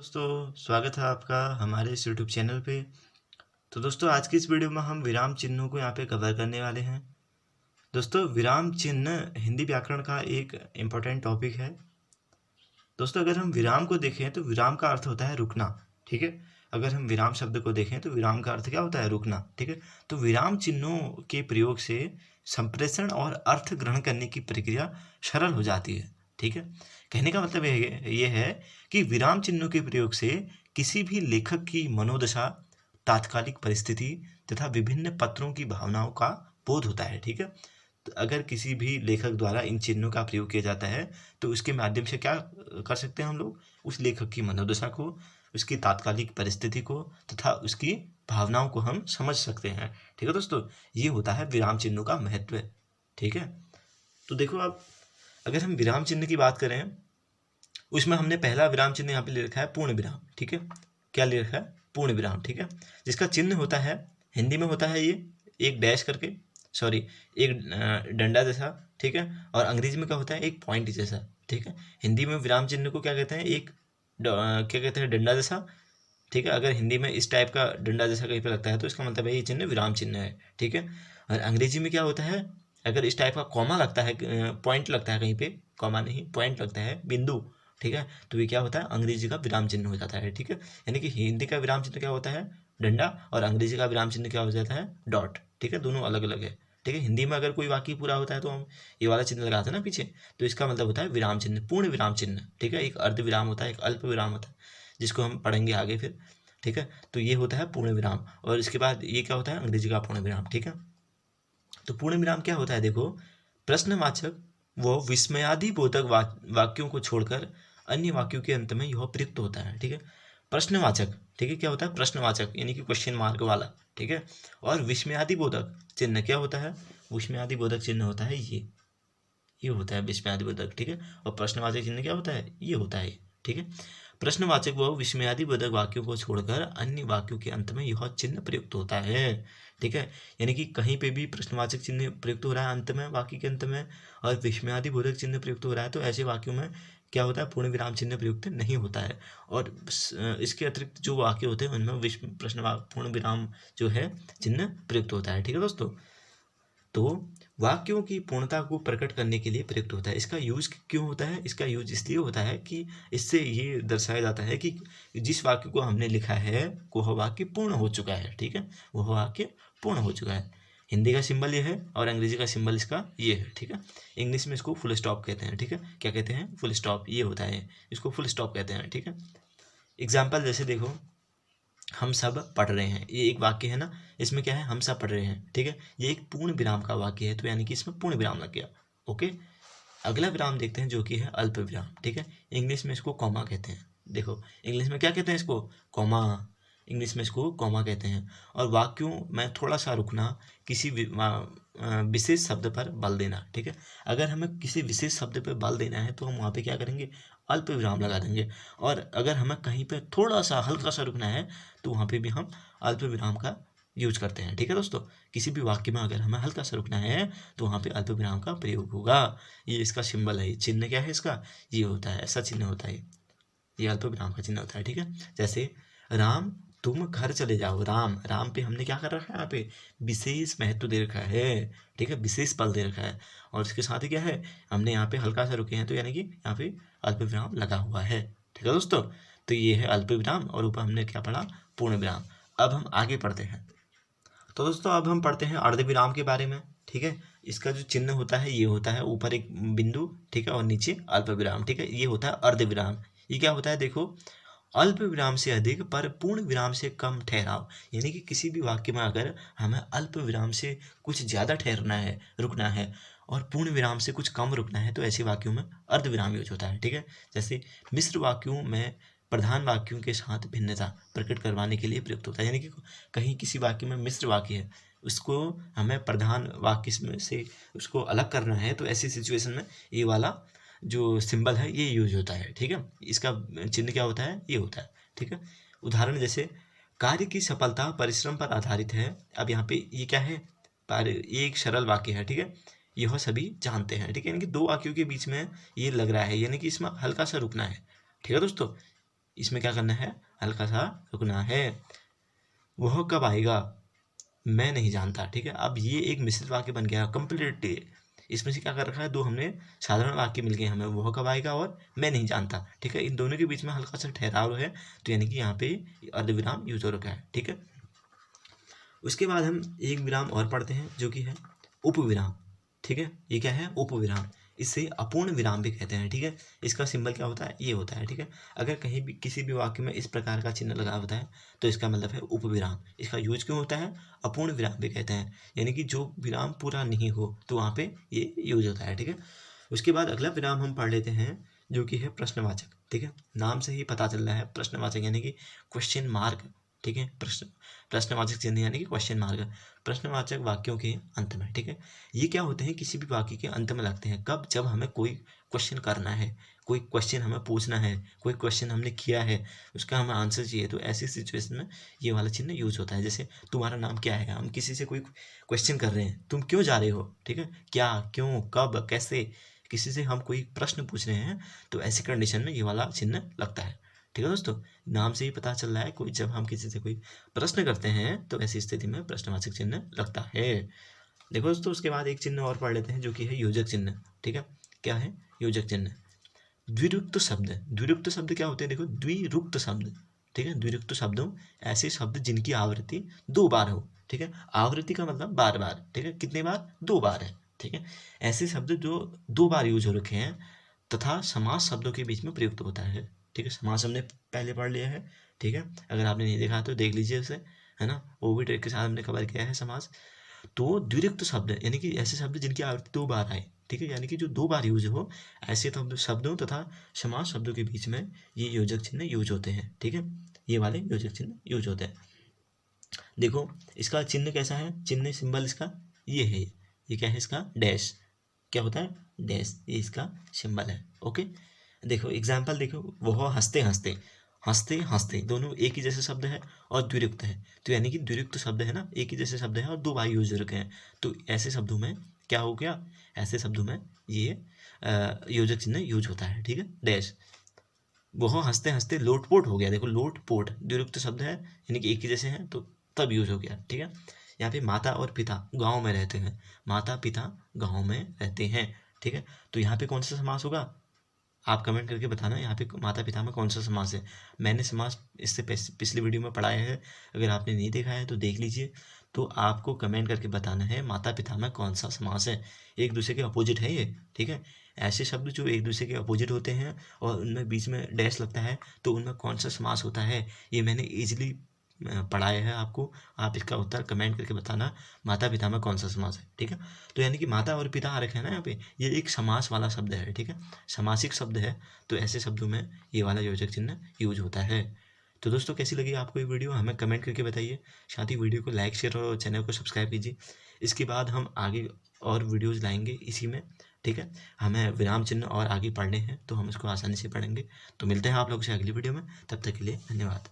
दोस्तों स्वागत है आपका हमारे इस यूट्यूब चैनल पे। तो दोस्तों आज की इस वीडियो में हम विराम चिन्हों को यहाँ पे कवर करने वाले हैं। दोस्तों विराम चिन्ह हिंदी व्याकरण का एक इम्पोर्टेंट टॉपिक है। दोस्तों अगर हम विराम को देखें तो विराम का अर्थ होता है रुकना, ठीक है। अगर हम विराम शब्द को देखें तो विराम का अर्थ क्या होता है? रुकना, ठीक है। तो विराम चिन्हों के प्रयोग से संप्रेषण और अर्थ ग्रहण करने की प्रक्रिया सरल हो जाती है, ठीक है। कहने का मतलब ये है कि विराम चिन्हों के प्रयोग से किसी भी लेखक की मनोदशा, तात्कालिक परिस्थिति तथा विभिन्न पत्रों की भावनाओं का बोध होता है, ठीक है। तो अगर किसी भी लेखक द्वारा इन चिन्हों का प्रयोग किया जाता है तो उसके माध्यम से क्या कर सकते हैं हम लोग? उस लेखक की मनोदशा को, उसकी तात्कालिक परिस्थिति को तथा उसकी भावनाओं को हम समझ सकते हैं, ठीक है दोस्तों। ये होता है विराम चिन्हों का महत्व, ठीक है। तो देखो अब अगर हम विराम चिन्ह की बात करें, उसमें हमने पहला विराम चिन्ह यहाँ पे ले रखा है पूर्ण विराम, ठीक है। क्या ले रखा है? पूर्ण विराम, ठीक है। जिसका चिन्ह होता है, हिंदी में होता है ये एक डैश करके, सॉरी एक डंडा जैसा, ठीक है। और अंग्रेजी में क्या होता है? एक पॉइंट जैसा, ठीक है। हिंदी में विराम चिन्ह को क्या कहते हैं? एक क्या कहते हैं? डंडा जैसा, ठीक है। अगर हिंदी में इस टाइप का डंडा जैसा कहीं पे लगता है तो इसका मतलब है ये चिन्ह विराम चिन्ह है, ठीक है। और अंग्रेजी में क्या होता है? अगर इस टाइप का कॉमा लगता है, पॉइंट लगता है कहीं पे, कॉमा नहीं पॉइंट लगता है, बिंदु, ठीक है, तो ये क्या होता है? अंग्रेजी का विराम चिन्ह हो जाता है, ठीक है। यानी कि हिंदी का विराम चिन्ह क्या होता है? डंडा, और अंग्रेजी का विराम चिन्ह क्या हो जाता है? डॉट, ठीक है। दोनों अलग अलग है, ठीक है। हिंदी में अगर कोई वाक्य पूरा होता है तो हम ये वाला चिन्ह लगाते हैं ना पीछे, तो इसका मतलब होता है विराम चिन्ह, पूर्ण विराम चिन्ह, ठीक है। एक अर्ध विराम होता है, एक अल्प विराम होता है, जिसको हम पढ़ेंगे आगे फिर, ठीक है। तो ये होता है पूर्ण विराम, और इसके बाद ये क्या होता है? अंग्रेजी का पूर्ण विराम, ठीक है। तो पूर्ण विराम क्या होता है? देखो, प्रश्नवाचक व विस्मयादि बोधक वाक्यों को छोड़कर अन्य वाक्यों के अंत में यह प्रयुक्त होता है, ठीक है। प्रश्नवाचक, ठीक है, क्या होता है? प्रश्नवाचक यानी कि क्वेश्चन मार्क वाला, ठीक है। और विस्मयादि बोधक चिन्ह क्या होता है? विस्मयादि बोधक चिन्ह होता है ये होता है विस्मयादि बोधक, ठीक है। और प्रश्नवाचक चिन्ह क्या होता है? ये होता है, ठीक है। प्रश्नवाचक व विस्मयादि बोधक वाक्यों को छोड़कर अन्य वाक्यों के अंत में यह चिन्ह प्रयुक्त होता है, ठीक है। यानी कि कहीं पे भी प्रश्नवाचक चिन्ह प्रयुक्त हो रहा है अंत में, वाक्य के अंत में, और विस्मयादि बोधक चिन्ह प्रयुक्त हो रहा है, तो ऐसे वाक्यों में क्या होता है? पूर्ण विराम चिन्ह प्रयुक्त नहीं होता है। और इसके अतिरिक्त जो वाक्य होते हैं उनमें पूर्ण विराम जो है चिन्ह प्रयुक्त होता है, ठीक है दोस्तों। तो वाक्यों की पूर्णता को प्रकट करने के लिए प्रयुक्त होता है। इसका यूज क्यों होता है? इसका यूज इसलिए होता है कि इससे ये दर्शाया जाता है कि जिस वाक्य को हमने लिखा है वह वाक्य पूर्ण हो चुका है, ठीक है, वह वाक्य पूर्ण हो चुका है। हिंदी का सिंबल ये है और अंग्रेजी का सिंबल इसका ये है, ठीक है। इंग्लिश में इसको फुल स्टॉप कहते हैं, ठीक है। क्या कहते हैं? फुल स्टॉप, ये होता है, इसको फुल स्टॉप कहते हैं, ठीक है। एग्जाम्पल जैसे देखो, हम सब पढ़ रहे हैं, ये एक वाक्य है ना, इसमें क्या है? हम सब पढ़ रहे हैं, ठीक है। ये एक पूर्ण विराम का वाक्य है, तो यानी कि इसमें पूर्ण विराम लग गया, ओके। अगला विराम देखते हैं जो कि है अल्प विराम, ठीक है। इंग्लिश में इसको कॉमा कहते हैं। देखो इंग्लिश में क्या कहते हैं इसको? कॉमा। इंग्लिश में इसको कॉमा कहते हैं। और वाक्यों में थोड़ा सा रुकना, किसी विशेष शब्द पर बल देना, ठीक है। अगर हमें किसी विशेष शब्द पर बल देना है तो हम वहाँ पे क्या करेंगे? अल्प विराम लगा देंगे। और अगर हमें कहीं पे थोड़ा सा हल्का सा रुकना है तो वहाँ पे भी हम अल्प विराम का यूज करते हैं, ठीक है दोस्तों। किसी भी वाक्य में अगर हमें हल्का सा रुकना है तो वहाँ पे अल्प विराम का प्रयोग होगा। ये इसका सिंबल है, चिन्ह क्या है इसका? ये होता है, ऐसा चिन्ह होता है, ये अल्प विराम का चिन्ह होता है, ठीक है। जैसे राम तुम घर चले जाओ, राम, राम पे हमने क्या कर रखा है? यहाँ पे विशेष महत्व दे रखा है, ठीक है, विशेष बल दे रखा है। और इसके साथ ही क्या है? हमने यहाँ पे हल्का सा रुके हैं तो यानी कि यहाँ पे अल्प विराम लगा हुआ है, ठीक है दोस्तों। तो ये है अल्प विराम, और ऊपर हमने क्या पढ़ा? पूर्ण विराम। अब हम आगे पढ़ते हैं। तो दोस्तों अब हम पढ़ते हैं अर्ध विराम के बारे में, ठीक है। इसका जो चिन्ह होता है ये होता है ऊपर एक बिंदु, ठीक है, और नीचे अल्प विराम, ठीक है। ये होता है अर्ध विराम। ये क्या होता है? देखो, अल्प विराम से अधिक पर पूर्ण विराम से कम ठहराव, यानी कि किसी भी वाक्य में अगर हमें अल्प विराम से कुछ ज़्यादा ठहरना है, रुकना है, और पूर्ण विराम से कुछ कम रुकना है, तो ऐसे वाक्यों में अर्ध विराम यूज होता है, ठीक है। जैसे मिश्र वाक्यों में प्रधान वाक्यों के साथ भिन्नता प्रकट करवाने के लिए प्रयुक्त होता है। यानी कि कहीं किसी वाक्य में मिश्र वाक्य है, उसको हमें प्रधान वाक्य में से उसको अलग करना है, तो ऐसी सिचुएशन में ये वाला जो सिंबल है ये यूज होता है, ठीक है। इसका चिन्ह क्या होता है? ये होता है, ठीक है। उदाहरण जैसे, कार्य की सफलता परिश्रम पर आधारित है। अब यहाँ पे ये क्या है? ये एक सरल वाक्य है, ठीक है, यह सभी जानते हैं, ठीक है। यानी कि दो वाक्यों के बीच में ये लग रहा है, यानी कि इसमें हल्का सा रुकना है, ठीक है दोस्तों। इसमें क्या करना है, हल्का सा रुकना है। वह कब आएगा, मैं नहीं जानता। ठीक है, अब ये एक मिश्रित वाक्य बन गया कंप्लीट। इसमें से क्या कर रखा है, दो हमने साधारण वाक्य मिल गए हमें, वह कब आएगा और मैं नहीं जानता। ठीक है, इन दोनों के बीच में हल्का सा ठहराव है, तो यानी कि यहाँ पे अर्धविराम यूज हो रखा है। ठीक है, उसके बाद हम एक विराम और पढ़ते हैं जो कि है उपविराम। ठीक है, ये क्या है, उपविराम। इसे अपूर्ण विराम भी कहते हैं। ठीक है, इसका सिंबल क्या होता है, ये होता है। ठीक है, अगर कहीं भी किसी भी वाक्य में इस प्रकार का चिन्ह लगा होता है तो इसका मतलब है उपविराम। इसका यूज क्यों होता है, अपूर्ण विराम भी कहते हैं, यानी कि जो विराम पूरा नहीं हो तो वहाँ पे ये यूज होता है। ठीक है, उसके बाद अगला विराम हम पढ़ लेते हैं जो कि है प्रश्नवाचक। ठीक है, नाम से ही पता चल रहा है, प्रश्नवाचक यानी कि क्वेश्चन मार्क। ठीक है, प्रश्नवाचक चिन्ह यानी कि क्वेश्चन मार्क, प्रश्नवाचक वाक्यों के अंत में। ठीक है, ये क्या होते हैं, किसी भी वाक्य के अंत में लगते हैं। कब, जब हमें कोई क्वेश्चन करना है, कोई क्वेश्चन हमें पूछना है, कोई क्वेश्चन हमने किया है, उसका हमें आंसर चाहिए, तो ऐसी सिचुएशन में ये वाला चिन्ह यूज होता है। जैसे तुम्हारा नाम क्या है, हम किसी से कोई क्वेश्चन कर रहे हैं, तुम क्यों जा रहे हो। ठीक है, क्या, क्यों, कब, कैसे, किसी से हम कोई प्रश्न पूछ रहे हैं, तो ऐसी कंडीशन में ये वाला चिन्ह लगता है। ठीक है दोस्तों, नाम से ही पता चल रहा है, कोई जब हम किसी से कोई प्रश्न करते हैं तो ऐसी स्थिति में प्रश्नवाचक चिन्ह लगता है। देखो दोस्तों, उसके बाद एक चिन्ह और पढ़ लेते हैं जो कि है योजक चिन्ह। ठीक है, क्या है योजक चिन्ह, द्विरुक्त शब्द। द्विरुक्त शब्द क्या होते हैं, देखो द्विरुक्त शब्द। ठीक है, द्विरुक्त शब्दों, ऐसे शब्द जिनकी आवृत्ति दो बार हो। ठीक है, आवृत्ति का मतलब बार बार। ठीक है, कितने बार, दो बार है। ठीक है, ऐसे शब्द जो दो बार यूज हो रखे हैं तथा समास शब्दों के बीच में प्रयुक्त होता है। ठीक है, समास हमने पहले पढ़ लिया है। ठीक है, अगर आपने नहीं देखा तो देख लीजिए उसे, है ना, वो भी ट्रिक के साथ हमने कवर किया है समास। तो द्विरुक्त शब्द यानी कि ऐसे शब्द जिनकी आवृत्ति दो बार आए। ठीक है, यानी कि जो दो बार यूज हो, ऐसे शब्दों तथा समास शब्दों के बीच में ये योजक चिन्ह यूज होते हैं। ठीक है, ये वाले योजक चिन्ह यूज होते हैं। देखो इसका चिन्ह कैसा है, चिन्ह सिंबल इसका ये है, ये क्या है, इसका डैश। क्या होता है, डैश, ये इसका सिंबल है। ओके, देखो एग्जाम्पल देखो, वह हंसते हंसते, हंसते हंसते दोनों एक ही जैसे शब्द है और द्विरुक्त है, तो यानी कि द्विरुक्त शब्द है ना, एक ही जैसे शब्द है और दो बार यूज हो रखे हैं, तो ऐसे शब्दों में क्या हो गया, ऐसे शब्दों में ये योजक चिन्ह यूज होता है। ठीक है, डैश। वह हंसते हंसते लोटपोट हो गया, देखो लोटपोट द्विरुक्त शब्द है यानी कि एक ही जैसे हैं, तो तब यूज हो गया। ठीक है, यहाँ पे माता और पिता गाँव में रहते हैं, माता पिता गाँव में रहते हैं। ठीक है, तो यहाँ पे कौन सा समास होगा, आप कमेंट करके बताना यहाँ पे माता पिता में कौन सा समास है। मैंने समास इससे पिछली वीडियो में पढ़ाया है, अगर आपने नहीं देखा है तो देख लीजिए। तो आपको कमेंट करके बताना है माता पिता में कौन सा समास है, एक दूसरे के अपोजिट है ये। ठीक है, ऐसे शब्द जो एक दूसरे के अपोजिट होते हैं और उनमें बीच में डैश लगता है, तो उनमें कौन सा समास होता है, ये मैंने ईजिली पढ़ाया है आपको। आप इसका उत्तर कमेंट करके बताना माता पिता में कौन सा समास है। ठीक है, तो यानी कि माता और पिता आ रखे हैं ना यहाँ पे, ये एक समास वाला शब्द है। ठीक है, समासिक शब्द है, तो ऐसे शब्दों में ये वाला योजक चिन्ह यूज होता है। तो दोस्तों कैसी लगी आपको ये वीडियो, हमें कमेंट करके बताइए। साथ ही वीडियो को लाइक शेयर और चैनल को सब्सक्राइब कीजिए। इसके बाद हम आगे और वीडियोज़ लाएंगे इसी में। ठीक है, हमें विराम चिन्ह और आगे पढ़ने हैं, तो हम इसको आसानी से पढ़ेंगे। तो मिलते हैं आप लोगों से अगली वीडियो में, तब तक के लिए धन्यवाद।